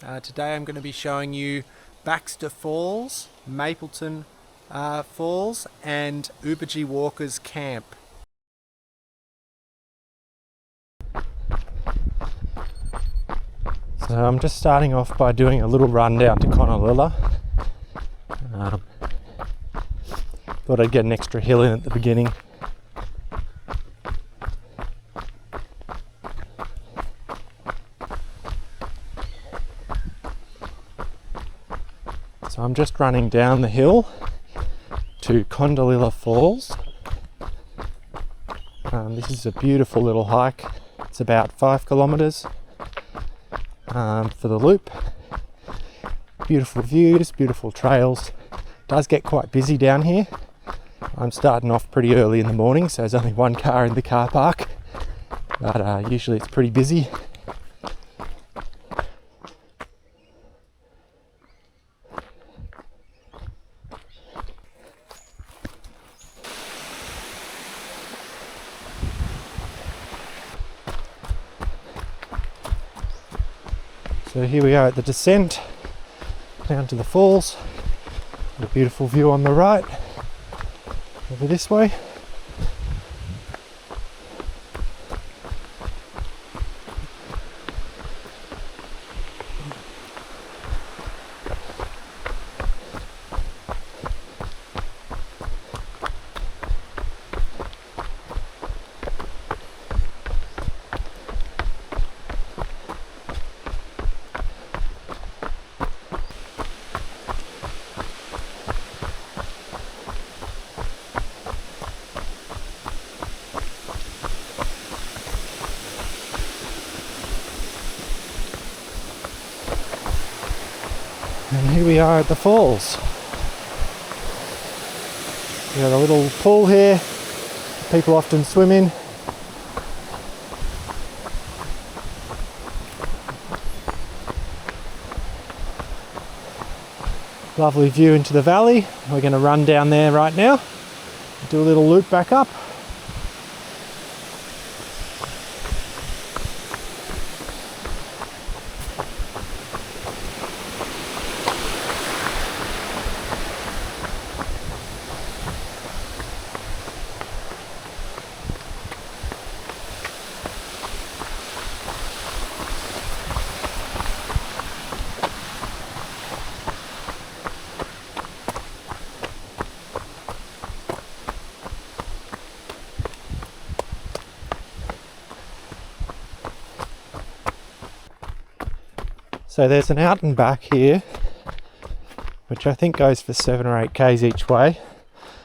Today I'm going to be showing you Baxter Falls, Mapleton Falls and Ubajee Walkers Camp. So I'm just starting off by doing a little run down to Kondalilla. Thought I'd get an extra hill in at the beginning. So I'm just running down the hill to Kondalilla Falls. This is a beautiful little hike. It's about 5 kilometers for the loop. Beautiful views, beautiful trails. It does get quite busy down here. I'm starting off pretty early in the morning, so there's only one car in the car park, but usually it's pretty busy. So here we are at the descent down to the falls. A beautiful view on the right, over this way. And here we are at the falls. We got a little pool here, people often swim in. Lovely view into the valley. We're going to run down there right now, do a little loop back up. So there's an out and back here, which I think goes for 7 or 8 k's each way,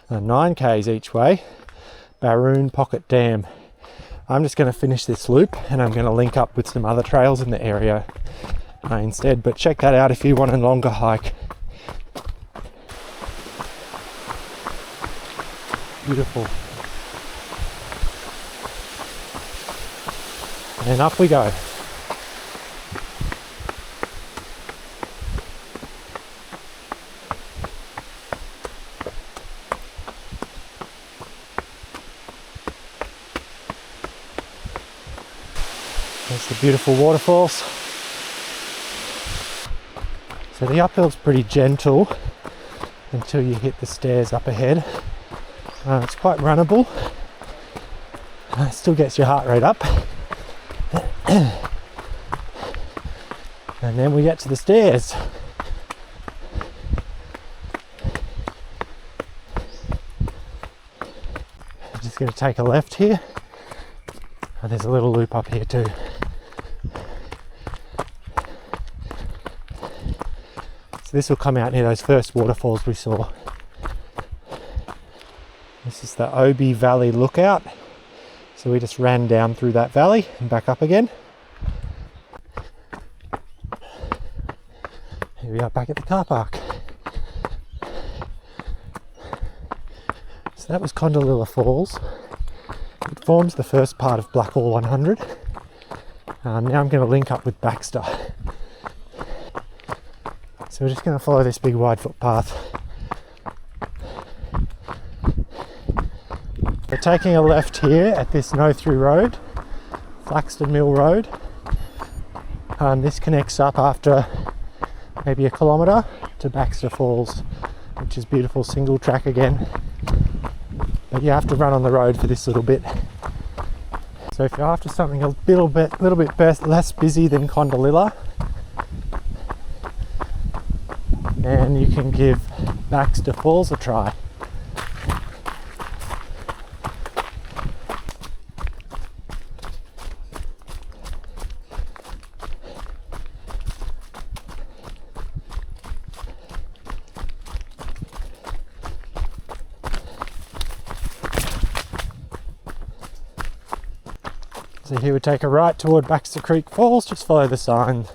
9 k's each way, Barroon Pocket Dam. I'm just going to finish this loop and I'm going to link up with some other trails in the area instead, but check that out if you want a longer hike. Beautiful. And up we go. There's the beautiful waterfalls. So the uphill's pretty gentle until you hit the stairs up ahead. It's quite runnable. It still gets your heart rate up. And then we get to the stairs. I'm just going to take a left here. There's a little loop up here too. So this will come out near those first waterfalls we saw. This is the Ubajee Valley lookout. So we just ran down through that valley and back up again. Here we are back at the car park. So that was Kondalilla Falls. It forms the first part of Blackall100. Now I'm going to link up with Baxter. So we're just going to follow this big wide footpath. We're taking a left here at this no-through road, Baxter Mill Road. This connects up after maybe a kilometre to Baxter Falls, which is beautiful single track again. But you have to run on the road for this little bit. So if you're after something a little bit less busy than Kondalilla, then you can give Baxter Falls a try. So here we take a right toward Baxter Creek Falls, just follow the sign.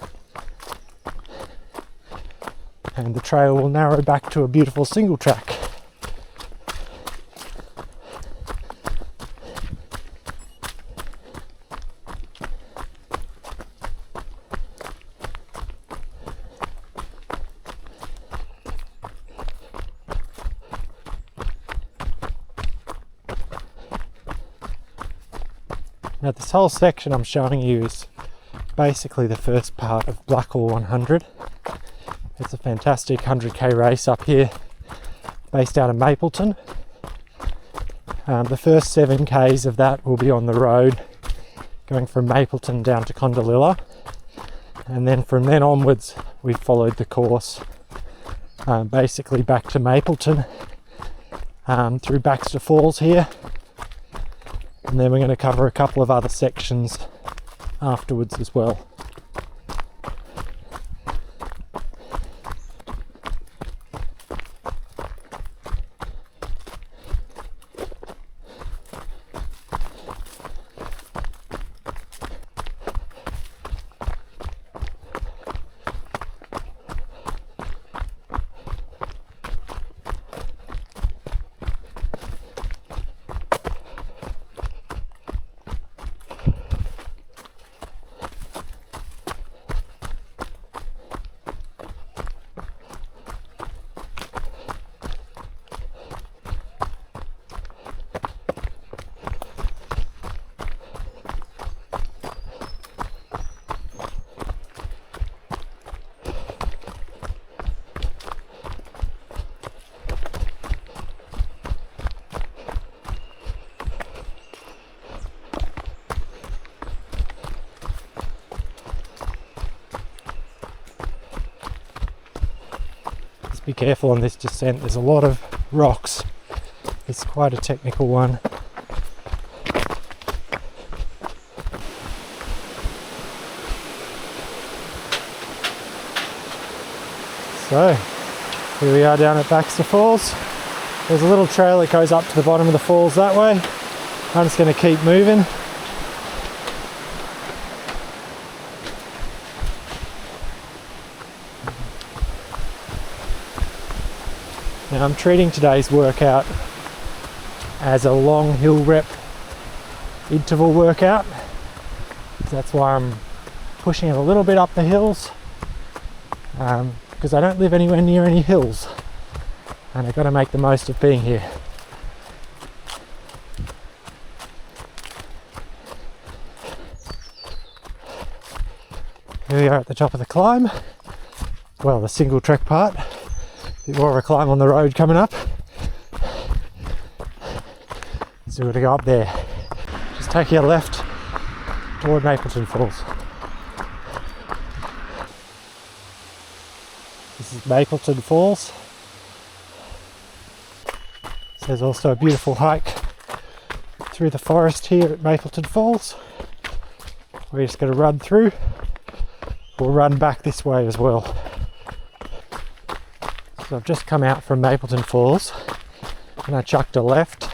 And the trail will narrow back to a beautiful single track. Now this whole section I'm showing you is basically the first part of Blackall100. It's a fantastic 100k race up here, based out of Mapleton. The first 7k's of that will be on the road, going from Mapleton down to Kondalilla. And then from then onwards, we've followed the course, basically back to Mapleton, through Baxter Falls here. And then we're going to cover a couple of other sections afterwards as well. Be careful on this descent, there's a lot of rocks. It's quite a technical one. So, here we are down at Baxter Falls. There's a little trail that goes up to the bottom of the falls that way. I'm just going to keep moving. Now I'm treating today's workout as a long hill rep interval workout. That's why I'm pushing it a little bit up the hills, because I don't live anywhere near any hills and I've got to make the most of being here. Here we are at the top of the climb, well, the single trek part. Bit more of a climb on the road coming up. So we're going to go up there. Just take your left toward Mapleton Falls. This is Mapleton Falls. So there's also a beautiful hike through the forest here at Mapleton Falls. We're just going to run through. We'll run back this way as well. So I've just come out from Mapleton Falls and I chucked a left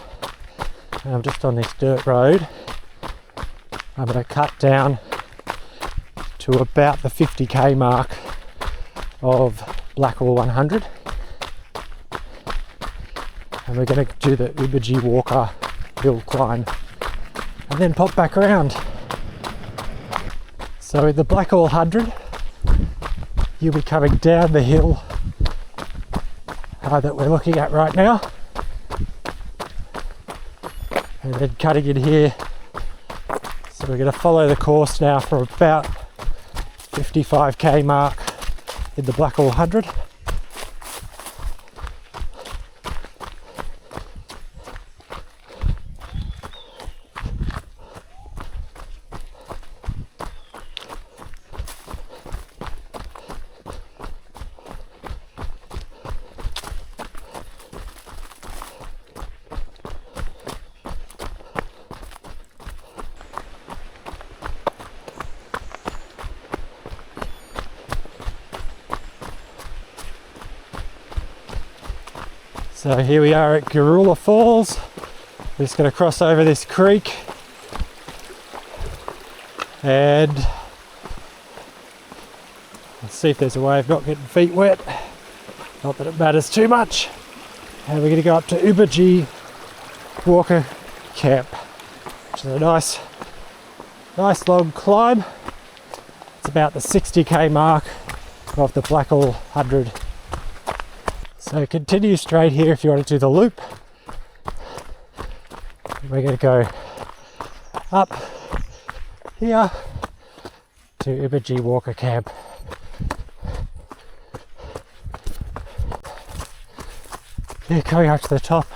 and I'm just on this dirt road. I'm going to cut down to about the 50k mark of Blackall100 and we're going to do the Ubajee Walker hill climb and then pop back around. So in the Blackall100 you'll be coming down the hill that we're looking at right now, and then cutting in here. So we're going to follow the course now for about 55k mark in the Blackall100. So here we are at Kondalilla Falls. We're just going to cross over this creek and let's see if there's a way of not getting feet wet. Not that it matters too much. And we're going to go up to Ubajee Walker Camp, which is a nice long climb. It's about the 60k mark of the Blackall100. So continue straight here if you want to do the loop. We're going to go up here to Ubajee Walker Camp. Here, coming up to the top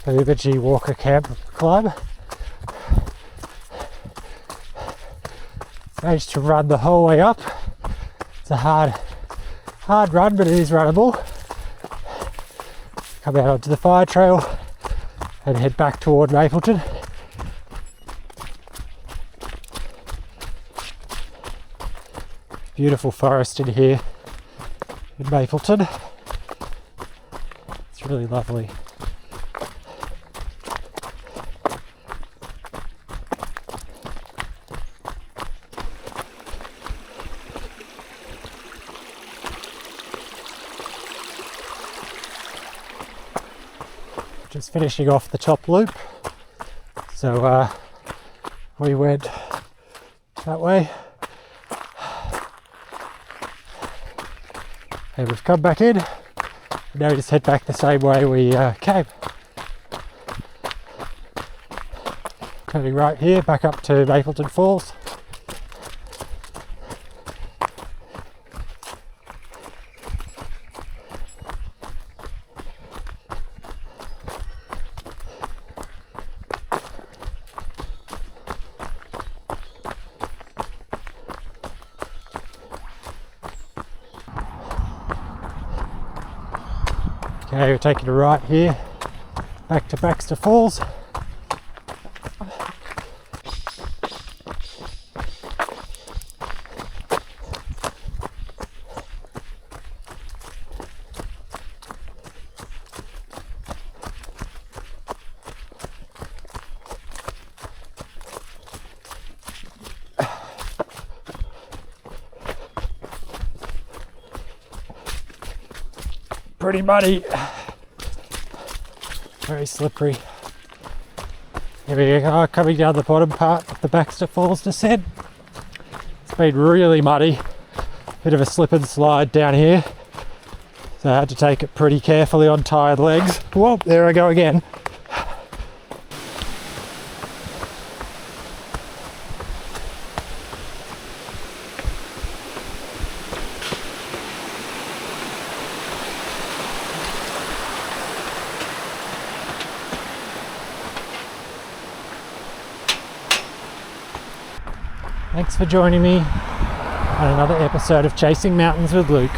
of Ubajee Walker Camp climb. Managed to run the whole way up. It's a hard run, but it is runnable. Come out onto the fire trail and head back toward Mapleton. Beautiful forest in here in Mapleton. It's really lovely. Just finishing off the top loop, so we went that way and we've come back in, and now we just head back the same way we came. Turning right here back up to Mapleton Falls. Okay, we're taking a right here, back to Baxter Falls. Pretty muddy, very slippery. Here we are, coming down the bottom part of the Baxter Falls descent. It's been really muddy, bit of a slip and slide down here, so I had to take it pretty carefully on tired legs. Whoa, there I go again. Thanks for joining me on another episode of Chasing Mountains with Luke.